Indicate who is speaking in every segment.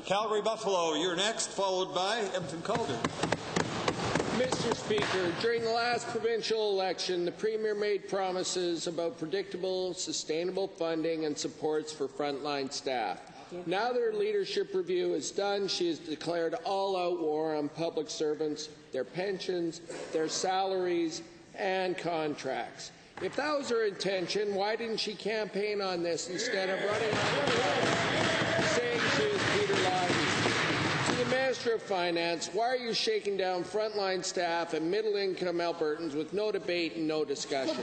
Speaker 1: Calgary-Buffalo, you're next, followed by Edmonton-Calgary.
Speaker 2: Mr. Speaker, during the last provincial election, the Premier made promises about predictable, sustainable funding and supports for frontline staff. Now that her leadership review is done, she has declared all-out war on public servants, their pensions, their salaries, and contracts. If that was her intention, why didn't she campaign on this instead of running on saying she was Peter Lodge? To the Minister of Finance, why are you shaking down frontline staff and middle-income Albertans with no debate and no discussion?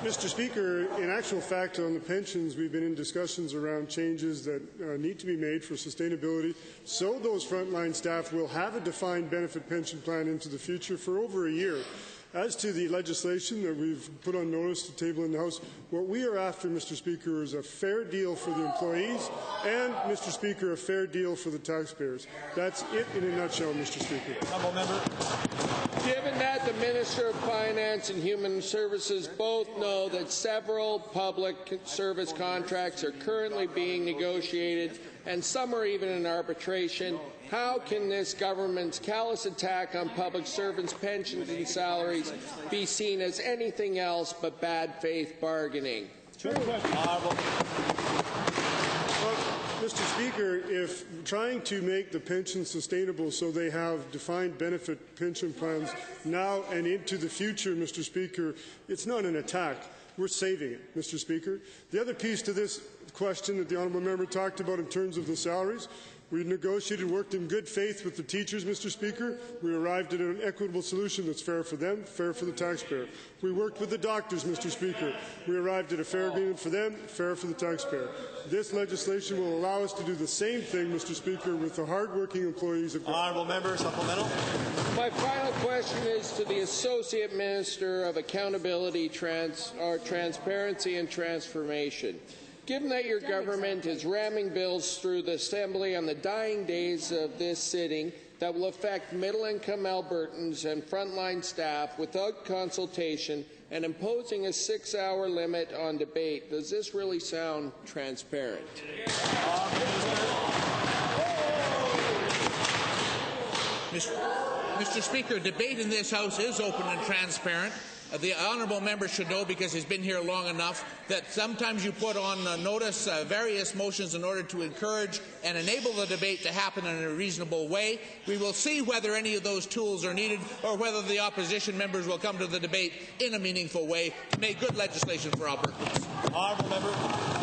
Speaker 3: Mr. Speaker, in actual fact, on the pensions, we've been in discussions around changes that need to be made for sustainability, so those frontline staff will have a defined benefit pension plan into the future for over a year. As to the legislation that we've put on notice to table in the House, what we are after, Mr. Speaker, is a fair deal for the employees and, Mr. Speaker, a fair deal for the taxpayers. That's it in a nutshell, Mr. Speaker.
Speaker 1: Honourable member.
Speaker 2: Given that the Minister of Finance and Human Services both know that several public service contracts are currently being negotiated and some are even in arbitration, how can this government's callous attack on public servants' pensions and salaries be seen as anything else but bad faith bargaining?
Speaker 3: Mr. Speaker, if trying to make the pensions sustainable so they have defined benefit pension plans now and into the future, Mr. Speaker, it's not an attack. We're saving it, Mr. Speaker. The other piece to this question that the honourable member talked about in terms of the salaries, we negotiated and worked in good faith with the teachers, Mr. Speaker. We arrived at an equitable solution that's fair for them, fair for the taxpayer. We worked with the doctors, Mr. Speaker. We arrived at a fair agreement for them, fair for the taxpayer. This legislation will allow us to do the same thing, Mr. Speaker, with the hard-working employees of
Speaker 1: Honourable member, supplemental.
Speaker 2: My final question is to the Associate Minister of Accountability, Transparency and Transformation. Given that your government is ramming bills through the Assembly on the dying days of this sitting that will affect middle-income Albertans and frontline staff without consultation and imposing a 6-hour limit on debate, does this really sound transparent?
Speaker 4: Mr. Speaker, debate in this House is open and transparent. The honourable member should know, because he's been here long enough, that sometimes you put on notice various motions in order to encourage and enable the debate to happen in a reasonable way. We will see whether any of those tools are needed or whether the opposition members will come to the debate in a meaningful way to make good legislation for Albertans.
Speaker 1: Honourable member.